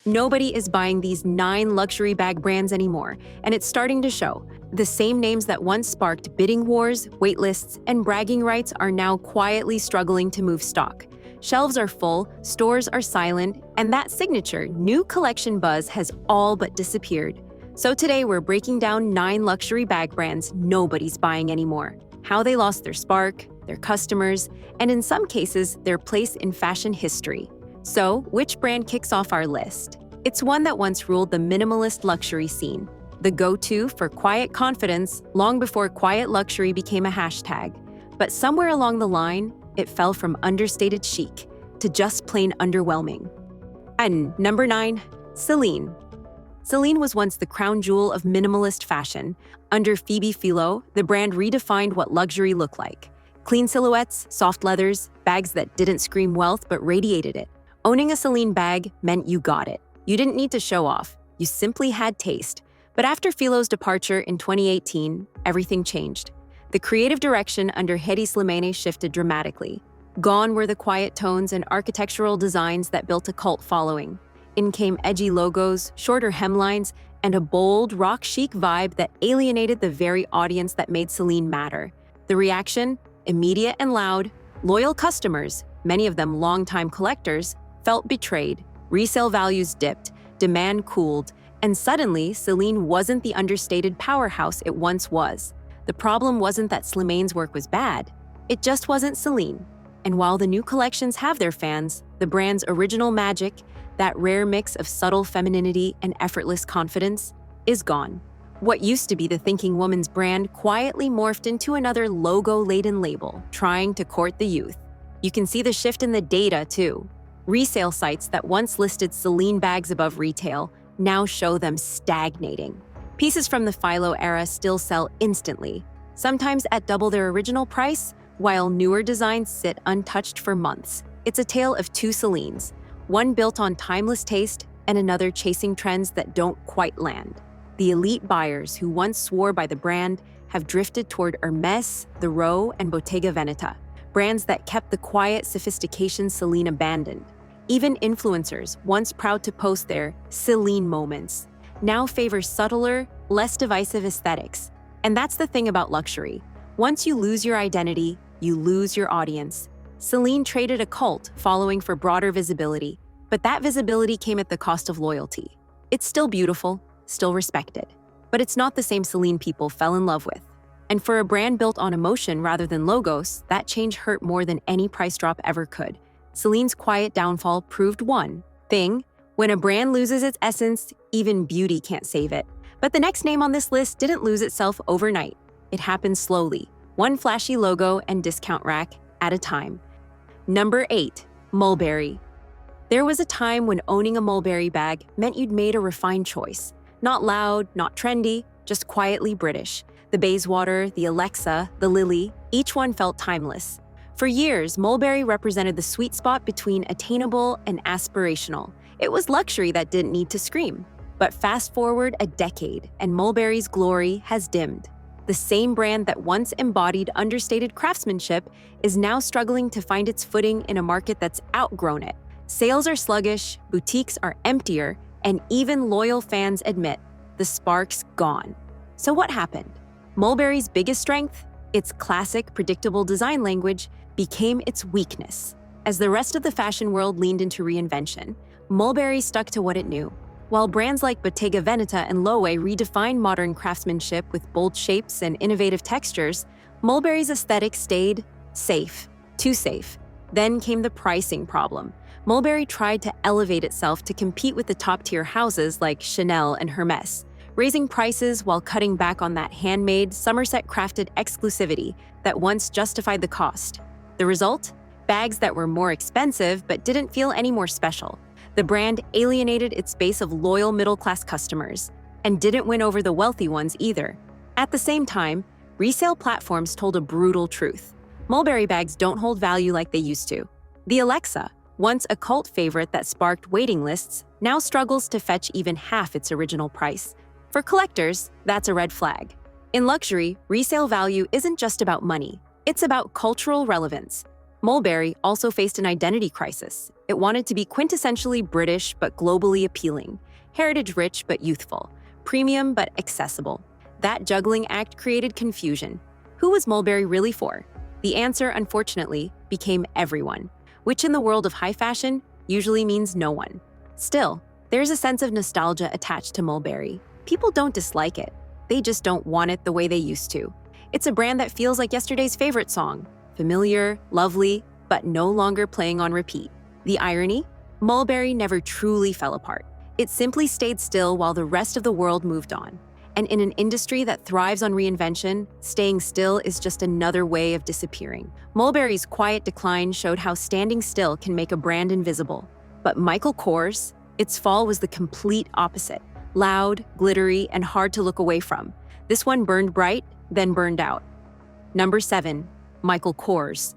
Nobody is buying these 9 luxury bag brands anymore, and it's starting to show. The same names that once sparked bidding wars, waitlists, and bragging rights are now quietly struggling to move stock. Shelves are full, stores are silent, and that signature new collection buzz has all but disappeared. So today we're breaking down 9 luxury bag brands nobody's buying anymore, how they lost their spark, their customers, and in some cases, their place in fashion history. So, which brand kicks off our list? It's one that once ruled the minimalist luxury scene, the go-to for quiet confidence long before quiet luxury became a hashtag. But somewhere along the line, it fell from understated chic to just plain underwhelming. And number 9, Celine. Celine was once the crown jewel of minimalist fashion. Under Phoebe Philo, the brand redefined what luxury looked like. Clean silhouettes, soft leathers, bags that didn't scream wealth but radiated it. Owning a Celine bag meant you got it. You didn't need to show off. You simply had taste. But after Philo's departure in 2018, everything changed. The creative direction under Hedi Slimane shifted dramatically. Gone were the quiet tones and architectural designs that built a cult following. In came edgy logos, shorter hemlines, and a bold, rock chic vibe that alienated the very audience that made Celine matter. The reaction? Immediate and loud. Loyal customers, many of them longtime collectors, felt betrayed. Resale values dipped, demand cooled, and suddenly Celine wasn't the understated powerhouse it once was. The problem wasn't that Slimane's work was bad, it just wasn't Celine. And while the new collections have their fans, the brand's original magic, that rare mix of subtle femininity and effortless confidence, is gone. What used to be the thinking woman's brand quietly morphed into another logo-laden label, trying to court the youth. You can see the shift in the data, too. Resale sites that once listed Celine bags above retail now show them stagnating. Pieces from the Philo era still sell instantly, sometimes at double their original price, while newer designs sit untouched for months. It's a tale of 2 Celines, one built on timeless taste and another chasing trends that don't quite land. The elite buyers who once swore by the brand have drifted toward Hermès, The Row, and Bottega Veneta, brands that kept the quiet sophistication Celine abandoned. Even influencers, once proud to post their Celine moments, now favor subtler, less divisive aesthetics. And that's the thing about luxury. Once you lose your identity, you lose your audience. Celine traded a cult following for broader visibility, but that visibility came at the cost of loyalty. It's still beautiful, still respected, but it's not the same Celine people fell in love with. And for a brand built on emotion rather than logos, that change hurt more than any price drop ever could. Celine's quiet downfall proved one thing: when a brand loses its essence, even beauty can't save it. But the next name on this list didn't lose itself overnight. It happened slowly, one flashy logo and discount rack at a time. Number 8, Mulberry. There was a time when owning a Mulberry bag meant you'd made a refined choice. Not loud, not trendy, just quietly British. The Bayswater, the Alexa, the Lily, each one felt timeless. For years, Mulberry represented the sweet spot between attainable and aspirational. It was luxury that didn't need to scream. But fast forward a decade, and Mulberry's glory has dimmed. The same brand that once embodied understated craftsmanship is now struggling to find its footing in a market that's outgrown it. Sales are sluggish, boutiques are emptier, and even loyal fans admit the spark's gone. So what happened? Mulberry's biggest strength, its classic, predictable design language, became its weakness. As the rest of the fashion world leaned into reinvention, Mulberry stuck to what it knew. While brands like Bottega Veneta and Loewe redefined modern craftsmanship with bold shapes and innovative textures, Mulberry's aesthetic stayed safe, too safe. Then came the pricing problem. Mulberry tried to elevate itself to compete with the top-tier houses like Chanel and Hermès, raising prices while cutting back on that handmade, Somerset-crafted exclusivity that once justified the cost. The result? Bags that were more expensive but didn't feel any more special. The brand alienated its base of loyal middle-class customers and didn't win over the wealthy ones either. At the same time, resale platforms told a brutal truth. Mulberry bags don't hold value like they used to. The Alexa, once a cult favorite that sparked waiting lists, now struggles to fetch even half its original price. For collectors, that's a red flag. In luxury, resale value isn't just about money. It's about cultural relevance. Mulberry also faced an identity crisis. It wanted to be quintessentially British but globally appealing, heritage-rich but youthful, premium but accessible. That juggling act created confusion. Who was Mulberry really for? The answer, unfortunately, became everyone, which in the world of high fashion usually means no one. Still, there's a sense of nostalgia attached to Mulberry. People don't dislike it. They just don't want it the way they used to. It's a brand that feels like yesterday's favorite song. Familiar, lovely, but no longer playing on repeat. The irony? Mulberry never truly fell apart. It simply stayed still while the rest of the world moved on. And in an industry that thrives on reinvention, staying still is just another way of disappearing. Mulberry's quiet decline showed how standing still can make a brand invisible. But Michael Kors, its fall was the complete opposite. Loud, glittery, and hard to look away from. This one burned bright, then burned out. Number 7. Michael Kors.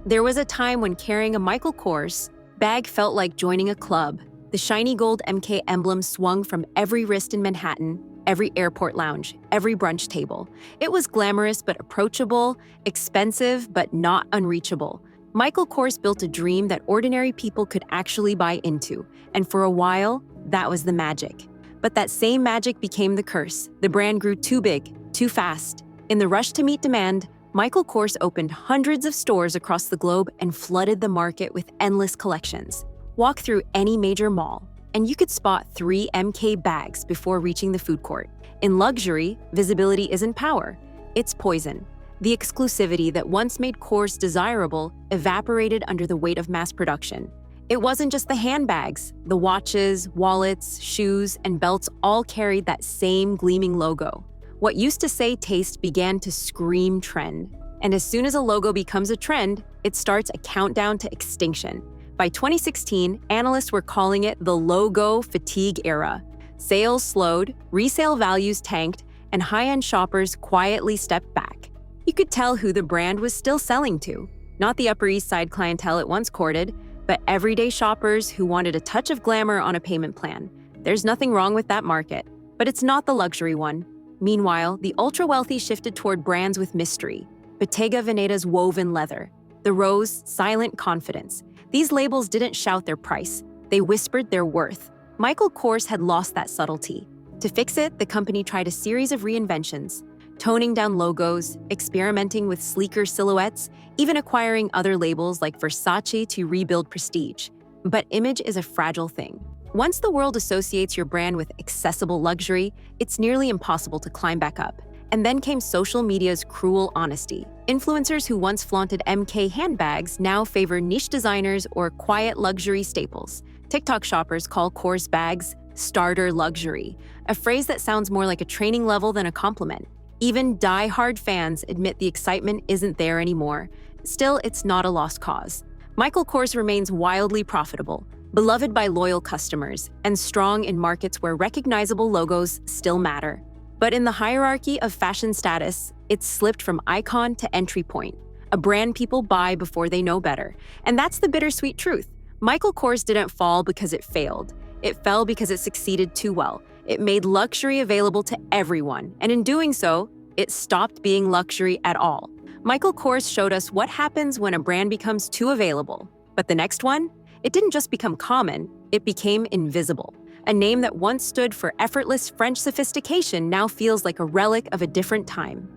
There was a time when carrying a Michael Kors bag felt like joining a club. The shiny gold MK emblem swung from every wrist in Manhattan, every airport lounge, every brunch table. It was glamorous but approachable, expensive but not unreachable. Michael Kors built a dream that ordinary people could actually buy into, and for a while, that was the magic. But that same magic became the curse. The brand grew too big, too fast. In the rush to meet demand, Michael Kors opened hundreds of stores across the globe and flooded the market with endless collections. Walk through any major mall, and you could spot 3 MK bags before reaching the food court. In luxury, visibility isn't power, it's poison. The exclusivity that once made Kors desirable evaporated under the weight of mass production. It wasn't just the handbags. The watches, wallets, shoes, and belts all carried that same gleaming logo. What used to say taste began to scream trend. And as soon as a logo becomes a trend, it starts a countdown to extinction. By 2016, analysts were calling it the logo fatigue era. Sales slowed, resale values tanked, and high-end shoppers quietly stepped back. You could tell who the brand was still selling to. Not the Upper East Side clientele it once courted, but everyday shoppers who wanted a touch of glamour on a payment plan. There's nothing wrong with that market, but it's not the luxury one. Meanwhile, the ultra-wealthy shifted toward brands with mystery. Bottega Veneta's woven leather. The Rose, silent confidence. These labels didn't shout their price. They whispered their worth. Michael Kors had lost that subtlety. To fix it, the company tried a series of reinventions, toning down logos, experimenting with sleeker silhouettes, even acquiring other labels like Versace to rebuild prestige. But image is a fragile thing. Once the world associates your brand with accessible luxury, it's nearly impossible to climb back up. And then came social media's cruel honesty. Influencers who once flaunted MK handbags now favor niche designers or quiet luxury staples. TikTok shoppers call Kors bags starter luxury, a phrase that sounds more like a training level than a compliment. Even die-hard fans admit the excitement isn't there anymore. Still, it's not a lost cause. Michael Kors remains wildly profitable, beloved by loyal customers, and strong in markets where recognizable logos still matter. But in the hierarchy of fashion status, it's slipped from icon to entry point, a brand people buy before they know better. And that's the bittersweet truth. Michael Kors didn't fall because it failed. It fell because it succeeded too well. It made luxury available to everyone, and in doing so, it stopped being luxury at all. Michael Kors showed us what happens when a brand becomes too available. But the next one? It didn't just become common, it became invisible. A name that once stood for effortless French sophistication now feels like a relic of a different time.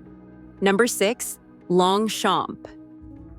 Number 6. Longchamp.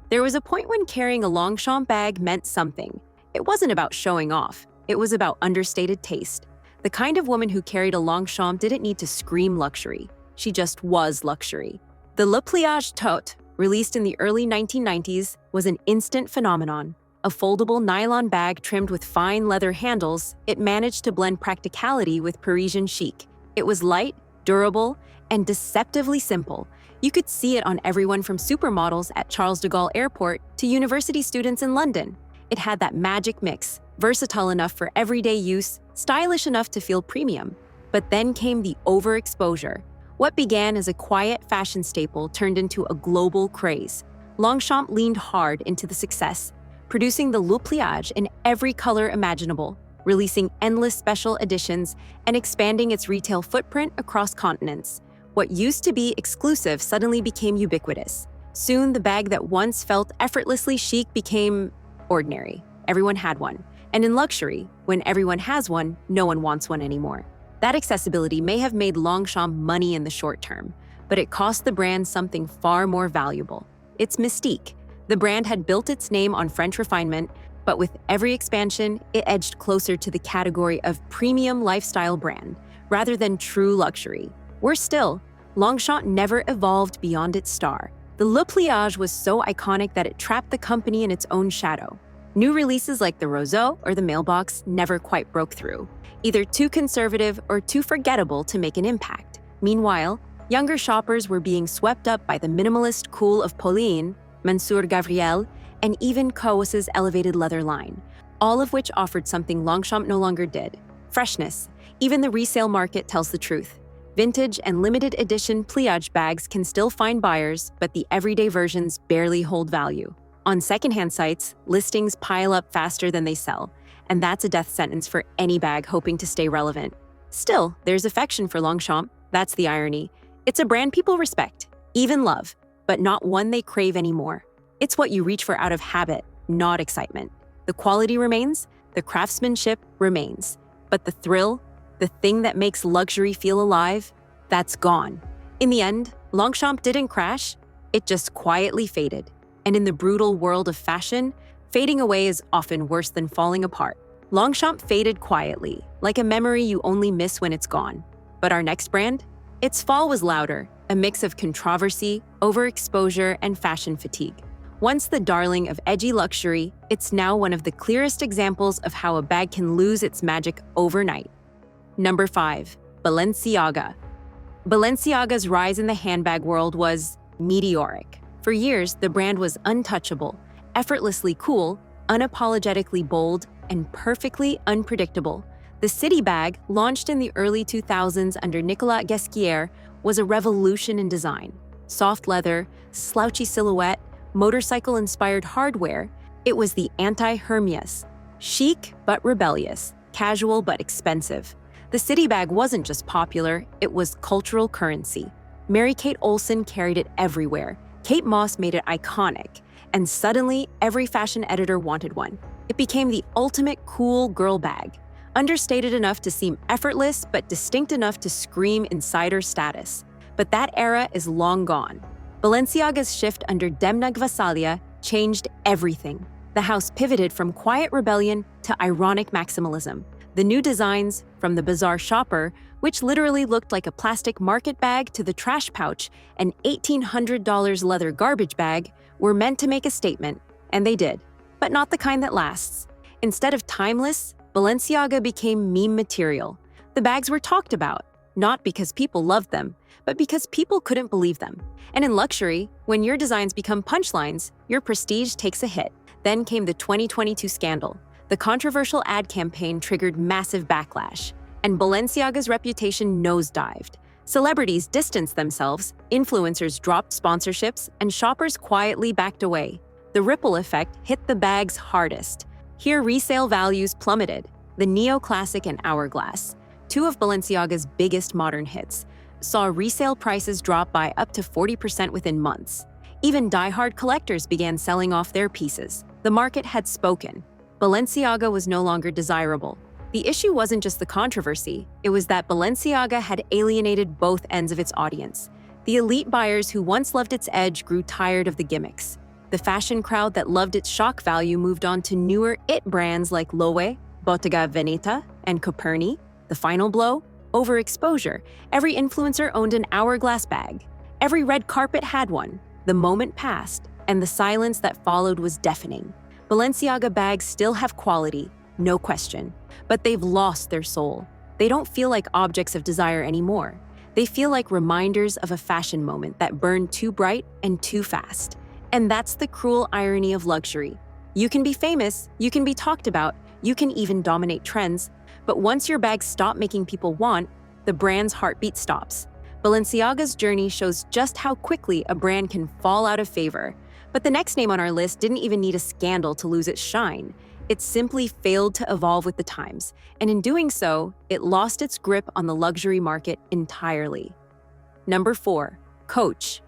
There was a point when carrying a Longchamp bag meant something. It wasn't about showing off, it was about understated taste. The kind of woman who carried a Longchamp didn't need to scream luxury. She just was luxury. The Le Pliage tote, released in the early 1990s, was an instant phenomenon. A foldable nylon bag trimmed with fine leather handles, it managed to blend practicality with Parisian chic. It was light, durable, and deceptively simple. You could see it on everyone from supermodels at Charles de Gaulle Airport to university students in London. It had that magic mix, versatile enough for everyday use, stylish enough to feel premium. But then came the overexposure. What began as a quiet fashion staple turned into a global craze. Longchamp leaned hard into the success, producing the Le Pliage in every color imaginable, releasing endless special editions, and expanding its retail footprint across continents. What used to be exclusive suddenly became ubiquitous. Soon, the bag that once felt effortlessly chic became ordinary. everyone had one. And in luxury, when everyone has one, no one wants one anymore. That accessibility may have made Longchamp money in the short term, but it cost the brand something far more valuable: its mystique. The brand had built its name on French refinement, but with every expansion, it edged closer to the category of premium lifestyle brand, rather than true luxury. Worse still, Longchamp never evolved beyond its star. The Le Pliage was so iconic that it trapped the company in its own shadow. New releases like the Roseau or the Mailbox never quite broke through, either too conservative or too forgettable to make an impact. Meanwhile, younger shoppers were being swept up by the minimalist cool of Pauline, Mansour Gavriel, and even Coos's elevated leather line, all of which offered something Longchamp no longer did: freshness. Even the resale market tells the truth. Vintage and limited edition pliage bags can still find buyers, but the everyday versions barely hold value. On secondhand sites, listings pile up faster than they sell, and that's a death sentence for any bag hoping to stay relevant. Still, there's affection for Longchamp. That's the irony. It's a brand people respect, even love, but not one they crave anymore. It's what you reach for out of habit, not excitement. The quality remains, the craftsmanship remains, but the thrill, the thing that makes luxury feel alive, that's gone. In the end, Longchamp didn't crash, it just quietly faded. And in the brutal world of fashion, fading away is often worse than falling apart. Longchamp faded quietly, like a memory you only miss when it's gone. But our next brand? Its fall was louder, a mix of controversy, overexposure, and fashion fatigue. Once the darling of edgy luxury, it's now one of the clearest examples of how a bag can lose its magic overnight. Number 5. Balenciaga. Balenciaga's rise in the handbag world was meteoric. For years, the brand was untouchable, effortlessly cool, unapologetically bold, and perfectly unpredictable. The City bag, launched in the early 2000s under Nicolas Ghesquière, was a revolution in design. Soft leather, slouchy silhouette, motorcycle-inspired hardware, it was the anti-Hermès. Chic but rebellious, casual but expensive. The City bag wasn't just popular, it was cultural currency. Mary-Kate Olsen carried it everywhere. Kate Moss made it iconic, and suddenly every fashion editor wanted one. It became the ultimate cool girl bag, understated enough to seem effortless but distinct enough to scream insider status. But that era is long gone. Balenciaga's shift under Demna Gvasalia changed everything. The house pivoted from quiet rebellion to ironic maximalism. The new designs, from the bizarre shopper, which literally looked like a plastic market bag, to the trash pouch, an $1,800 leather garbage bag, were meant to make a statement, and they did, but not the kind that lasts. Instead of timeless, Balenciaga became meme material. The bags were talked about, not because people loved them, but because people couldn't believe them. And in luxury, when your designs become punchlines, your prestige takes a hit. Then came the 2022 scandal. The controversial ad campaign triggered massive backlash, and Balenciaga's reputation nosedived. Celebrities distanced themselves, influencers dropped sponsorships, and shoppers quietly backed away. The ripple effect hit the bags hardest. Here, resale values plummeted. The Neoclassic and Hourglass, two of Balenciaga's biggest modern hits, saw resale prices drop by up to 40% within months. Even die-hard collectors began selling off their pieces. The market had spoken. Balenciaga was no longer desirable. The issue wasn't just the controversy, it was that Balenciaga had alienated both ends of its audience. The elite buyers who once loved its edge grew tired of the gimmicks. The fashion crowd that loved its shock value moved on to newer it brands like Loewe, Bottega Veneta, and Coperni. The final blow? Overexposure. Every influencer owned an Hourglass bag. Every red carpet had one. The moment passed, and the silence that followed was deafening. Balenciaga bags still have quality, no question, but they've lost their soul. They don't feel like objects of desire anymore. They feel like reminders of a fashion moment that burned too bright and too fast. And that's the cruel irony of luxury. You can be famous, you can be talked about, you can even dominate trends, but once your bags stop making people want, the brand's heartbeat stops. Balenciaga's journey shows just how quickly a brand can fall out of favor. But the next name on our list didn't even need a scandal to lose its shine. It simply failed to evolve with the times, and in doing so, it lost its grip on the luxury market entirely. Number 4. Coach.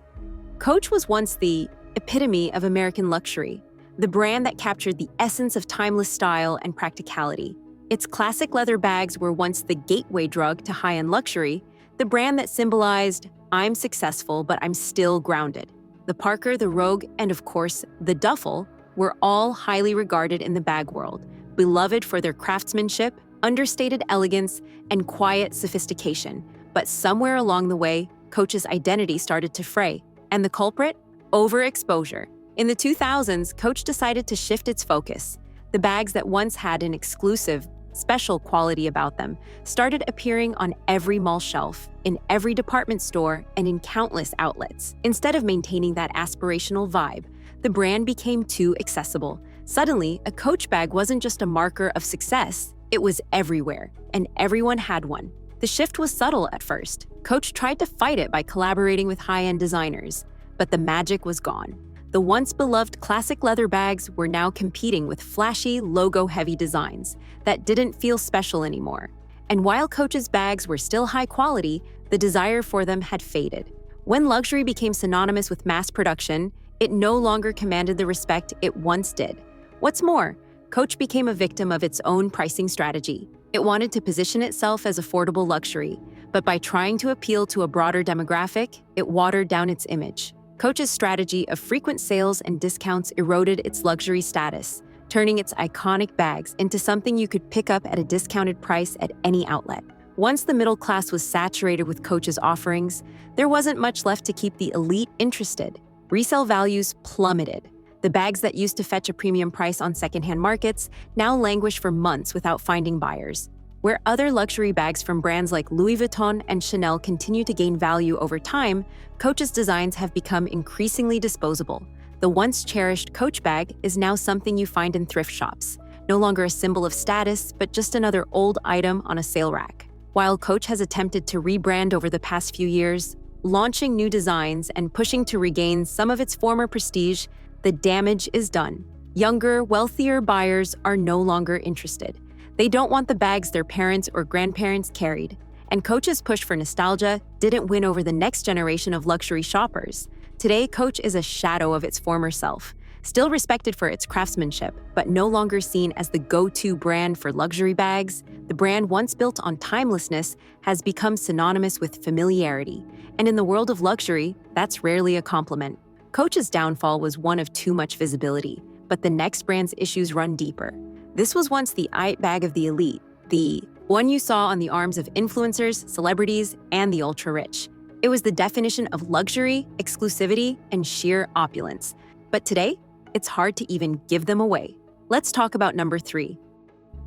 Coach was once the epitome of American luxury. the brand that captured the essence of timeless style and practicality. Its classic leather bags were once the gateway drug to high-end luxury, the brand that symbolized, "I'm successful, but I'm still grounded." The Parker, the Rogue, and of course, the Duffel were all highly regarded in the bag world, beloved for their craftsmanship, understated elegance, and quiet sophistication. But somewhere along the way, Coach's identity started to fray. And the culprit? Overexposure. In the 2000s, Coach decided to shift its focus. The bags that once had an exclusive, special quality about them started appearing on every mall shelf, in every department store, and in countless outlets. Instead of maintaining that aspirational vibe, the brand became too accessible. Suddenly, a Coach bag wasn't just a marker of success, it was everywhere, and everyone had one. The shift was subtle at first. Coach tried to fight it by collaborating with high-end designers, but the magic was gone. The once beloved classic leather bags were now competing with flashy, logo-heavy designs that didn't feel special anymore. And while Coach's bags were still high quality, the desire for them had faded. When luxury became synonymous with mass production, it no longer commanded the respect it once did. What's more, Coach became a victim of its own pricing strategy. It wanted to position itself as affordable luxury, but by trying to appeal to a broader demographic, it watered down its image. Coach's strategy of frequent sales and discounts eroded its luxury status, turning its iconic bags into something you could pick up at a discounted price at any outlet. Once the middle class was saturated with Coach's offerings, there wasn't much left to keep the elite interested. Resale values plummeted. The bags that used to fetch a premium price on secondhand markets now languish for months without finding buyers. Where other luxury bags from brands like Louis Vuitton and Chanel continue to gain value over time, Coach's designs have become increasingly disposable. The once cherished Coach bag is now something you find in thrift shops, no longer a symbol of status, but just another old item on a sale rack. While Coach has attempted to rebrand over the past few years, launching new designs and pushing to regain some of its former prestige, the damage is done. Younger, wealthier buyers are no longer interested. They don't want the bags their parents or grandparents carried. And Coach's push for nostalgia didn't win over the next generation of luxury shoppers. Today, Coach is a shadow of its former self, still respected for its craftsmanship, but no longer seen as the go-to brand for luxury bags. The brand once built on timelessness has become synonymous with familiarity. And in the world of luxury, that's rarely a compliment. Coach's downfall was one of too much visibility, but the next brand's issues run deeper. This was once the it bag of the elite, the one you saw on the arms of influencers, celebrities, and the ultra-rich. It was the definition of luxury, exclusivity, and sheer opulence. But today, it's hard to even give them away. Let's talk about number 3.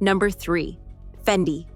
Number 3, Fendi.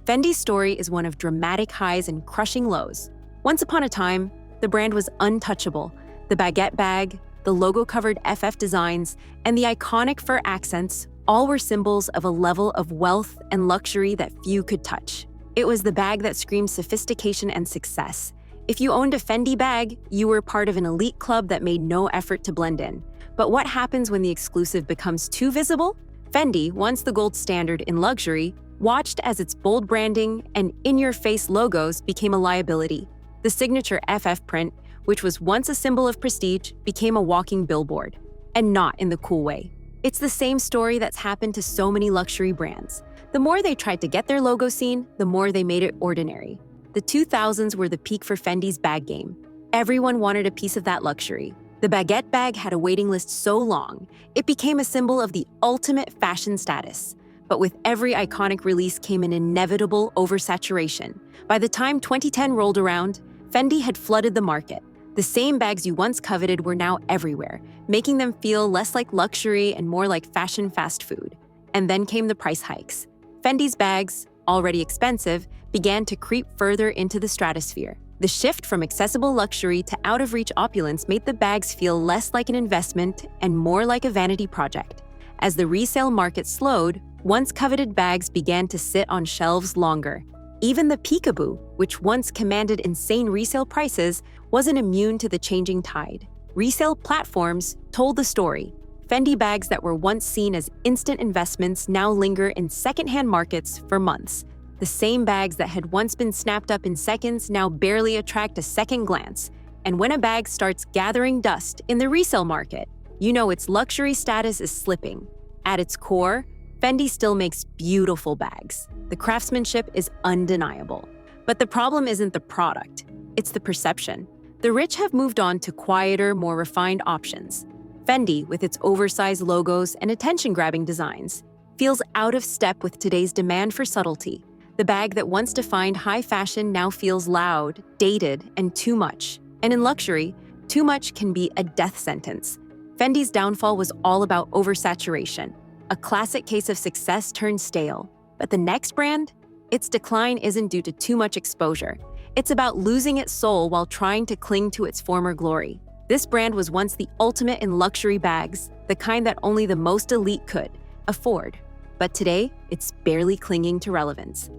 Fendi's story is one of dramatic highs and crushing lows. Once upon a time, the brand was untouchable. The baguette bag, the logo-covered FF designs, and the iconic fur accents all were symbols of a level of wealth and luxury that few could touch. It was the bag that screamed sophistication and success. If you owned a Fendi bag, you were part of an elite club that made no effort to blend in. But what happens when the exclusive becomes too visible? Fendi, once the gold standard in luxury, watched as its bold branding and in-your-face logos became a liability. The signature FF print, which was once a symbol of prestige, became a walking billboard. And not in the cool way. It's the same story that's happened to so many luxury brands. The more they tried to get their logo seen, the more they made it ordinary. The 2000s were the peak for Fendi's bag game. Everyone wanted a piece of that luxury. The baguette bag had a waiting list so long, it became a symbol of the ultimate fashion status. But with every iconic release came an inevitable oversaturation. By the time 2010 rolled around, Fendi had flooded the market. The same bags you once coveted were now everywhere, making them feel less like luxury and more like fashion fast food. And then came the price hikes. Fendi's bags, already expensive, began to creep further into the stratosphere. The shift from accessible luxury to out-of-reach opulence made the bags feel less like an investment and more like a vanity project. As the resale market slowed, once coveted bags began to sit on shelves longer. Even the peekaboo, which once commanded insane resale prices, wasn't immune to the changing tide. Resale platforms told the story. Fendi bags that were once seen as instant investments now linger in secondhand markets for months. The same bags that had once been snapped up in seconds now barely attract a second glance. And when a bag starts gathering dust in the resale market, you know its luxury status is slipping. At its core, Fendi still makes beautiful bags. The craftsmanship is undeniable. But the problem isn't the product, it's the perception. The rich have moved on to quieter, more refined options. Fendi, with its oversized logos and attention-grabbing designs, feels out of step with today's demand for subtlety. The bag that once defined high fashion now feels loud, dated, and too much. And in luxury, too much can be a death sentence. Fendi's downfall was all about oversaturation, a classic case of success turned stale. But the next brand? Its decline isn't due to too much exposure. It's about losing its soul while trying to cling to its former glory. This brand was once the ultimate in luxury bags, the kind that only the most elite could afford. But today, it's barely clinging to relevance.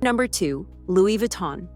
Number 2, Louis Vuitton.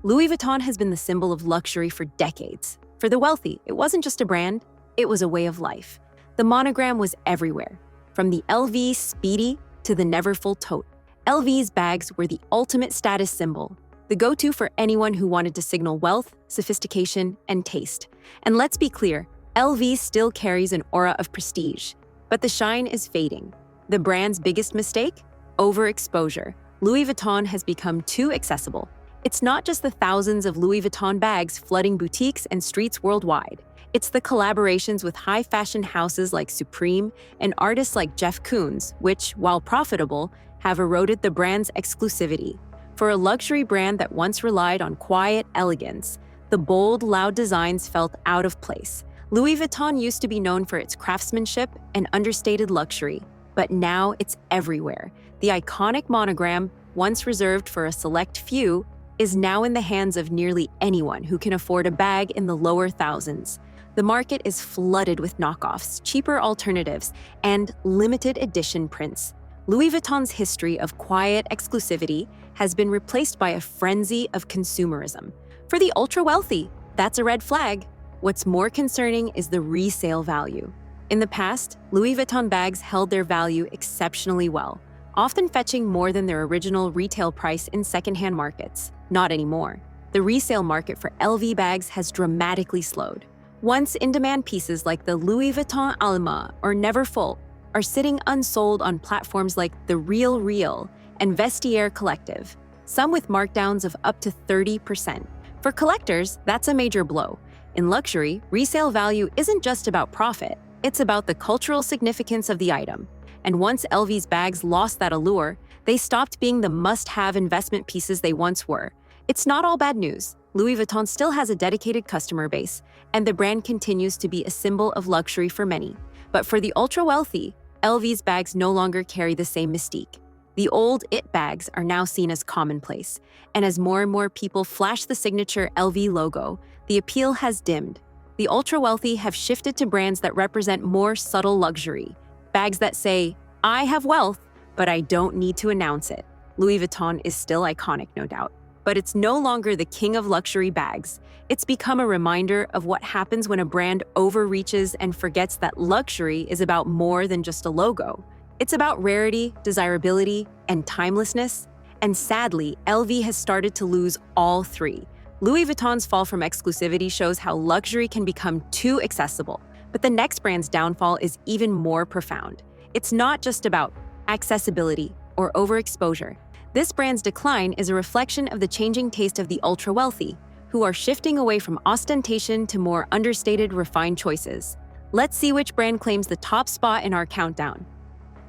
Louis Vuitton has been the symbol of luxury for decades. For the wealthy, it wasn't just a brand, it was a way of life. The monogram was everywhere, from the LV Speedy to the Neverfull tote. LV's bags were the ultimate status symbol, the go-to for anyone who wanted to signal wealth, sophistication, and taste. And let's be clear, LV still carries an aura of prestige, but the shine is fading. The brand's biggest mistake? Overexposure. Louis Vuitton has become too accessible. It's not just the thousands of Louis Vuitton bags flooding boutiques and streets worldwide. It's the collaborations with high-fashion houses like Supreme and artists like Jeff Koons, which, while profitable, have eroded the brand's exclusivity. For a luxury brand that once relied on quiet elegance, the bold, loud designs felt out of place. Louis Vuitton used to be known for its craftsmanship and understated luxury, but now it's everywhere. The iconic monogram, once reserved for a select few, is now in the hands of nearly anyone who can afford a bag in the lower thousands. The market is flooded with knockoffs, cheaper alternatives, and limited edition prints. Louis Vuitton's history of quiet exclusivity has been replaced by a frenzy of consumerism. For the ultra-wealthy, that's a red flag. What's more concerning is the resale value. In the past, Louis Vuitton bags held their value exceptionally well, often fetching more than their original retail price in secondhand markets. Not anymore. The resale market for LV bags has dramatically slowed. Once in-demand pieces like the Louis Vuitton Alma or Neverfull are sitting unsold on platforms like The Real Real and Vestiaire Collective, some with markdowns of up to 30%. For collectors, that's a major blow. In luxury, resale value isn't just about profit, it's about the cultural significance of the item. And once LV's bags lost that allure, they stopped being the must-have investment pieces they once were. It's not all bad news. Louis Vuitton still has a dedicated customer base, and the brand continues to be a symbol of luxury for many. But for the ultra-wealthy, LV's bags no longer carry the same mystique. The old It bags are now seen as commonplace, and as more and more people flash the signature LV logo, the appeal has dimmed. The ultra-wealthy have shifted to brands that represent more subtle luxury, bags that say, "I have wealth, but I don't need to announce it." Louis Vuitton is still iconic, no doubt, but it's no longer the king of luxury bags. It's become a reminder of what happens when a brand overreaches and forgets that luxury is about more than just a logo. It's about rarity, desirability, and timelessness. And sadly, LV has started to lose all three. Louis Vuitton's fall from exclusivity shows how luxury can become too accessible. But the next brand's downfall is even more profound. It's not just about accessibility or overexposure. This brand's decline is a reflection of the changing taste of the ultra-wealthy, who are shifting away from ostentation to more understated, refined choices. Let's see which brand claims the top spot in our countdown.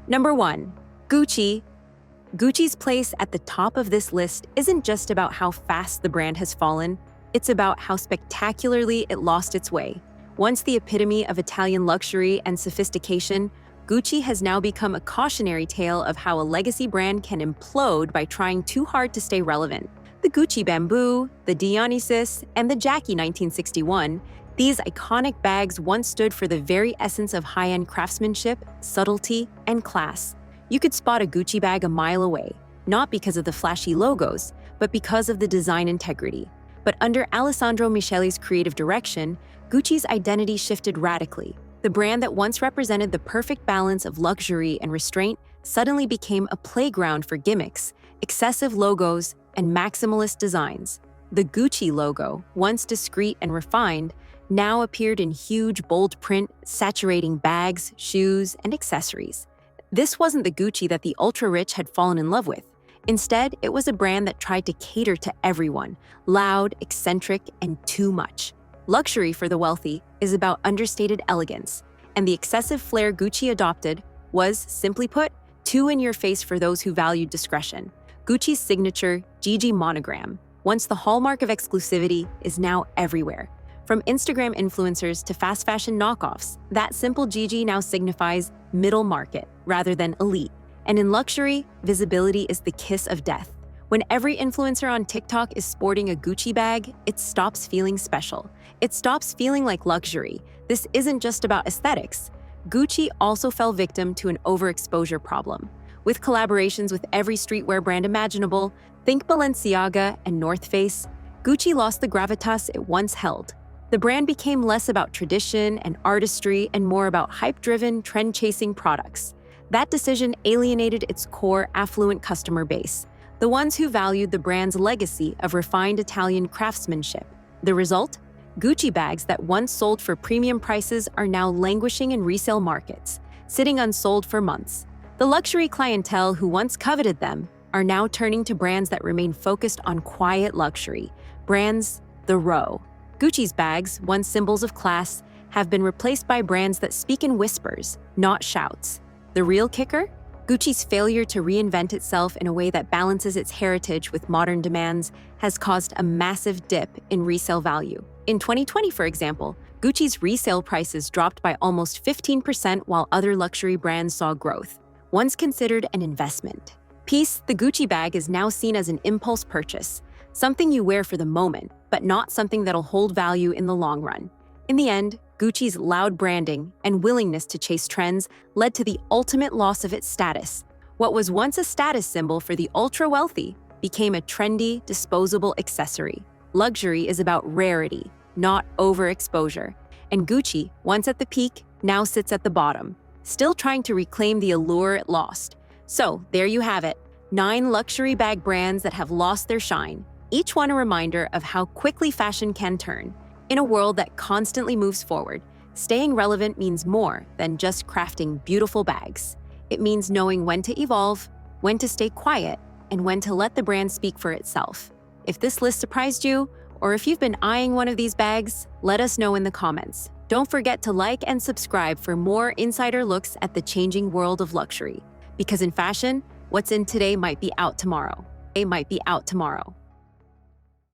Number 1, Gucci. Gucci's place at the top of this list isn't just about how fast the brand has fallen, it's about how spectacularly it lost its way. Once the epitome of Italian luxury and sophistication, Gucci has now become a cautionary tale of how a legacy brand can implode by trying too hard to stay relevant. The Gucci Bamboo, the Dionysus, and the Jackie 1961, these iconic bags once stood for the very essence of high-end craftsmanship, subtlety, and class. You could spot a Gucci bag a mile away, not because of the flashy logos, but because of the design integrity. But under Alessandro Michele's creative direction, Gucci's identity shifted radically. The brand that once represented the perfect balance of luxury and restraint suddenly became a playground for gimmicks, excessive logos, and maximalist designs. The Gucci logo, once discreet and refined, now appeared in huge, bold print, saturating bags, shoes, and accessories. This wasn't the Gucci that the ultra-rich had fallen in love with. Instead, it was a brand that tried to cater to everyone, loud, eccentric, and too much. Luxury for the wealthy is about understated elegance, and the excessive flair Gucci adopted was, simply put, too in your face for those who valued discretion. Gucci's signature GG monogram, once the hallmark of exclusivity, is now everywhere. From Instagram influencers to fast fashion knockoffs, that simple GG now signifies middle market rather than elite. And in luxury, visibility is the kiss of death. When every influencer on TikTok is sporting a Gucci bag, it stops feeling special. It stops feeling like luxury. This isn't just about aesthetics. Gucci also fell victim to an overexposure problem. With collaborations with every streetwear brand imaginable, think Balenciaga and North Face, Gucci lost the gravitas it once held. The brand became less about tradition and artistry and more about hype-driven, trend-chasing products. That decision alienated its core affluent customer base, the ones who valued the brand's legacy of refined Italian craftsmanship. The result? Gucci bags that once sold for premium prices are now languishing in resale markets, sitting unsold for months. The luxury clientele who once coveted them are now turning to brands that remain focused on quiet luxury, brands the row. Gucci's bags, once symbols of class, have been replaced by brands that speak in whispers, not shouts. The real kicker? Gucci's failure to reinvent itself in a way that balances its heritage with modern demands has caused a massive dip in resale value. In 2020, for example, Gucci's resale prices dropped by almost 15% while other luxury brands saw growth. Once considered an investment, the Gucci bag is now seen as an impulse purchase, something you wear for the moment, but not something that'll hold value in the long run. In the end, Gucci's loud branding and willingness to chase trends led to the ultimate loss of its status. What was once a status symbol for the ultra-wealthy became a trendy, disposable accessory. Luxury is about rarity, not overexposure. And Gucci, once at the peak, now sits at the bottom, still trying to reclaim the allure it lost. So, there you have it, 9 luxury bag brands that have lost their shine, each one a reminder of how quickly fashion can turn. In a world that constantly moves forward, staying relevant means more than just crafting beautiful bags. It means knowing when to evolve, when to stay quiet, and when to let the brand speak for itself. If this list surprised you, or if you've been eyeing one of these bags, let us know in the comments. Don't forget to like and subscribe for more insider looks at the changing world of luxury. Because in fashion, what's in today might be out tomorrow. It might be out tomorrow.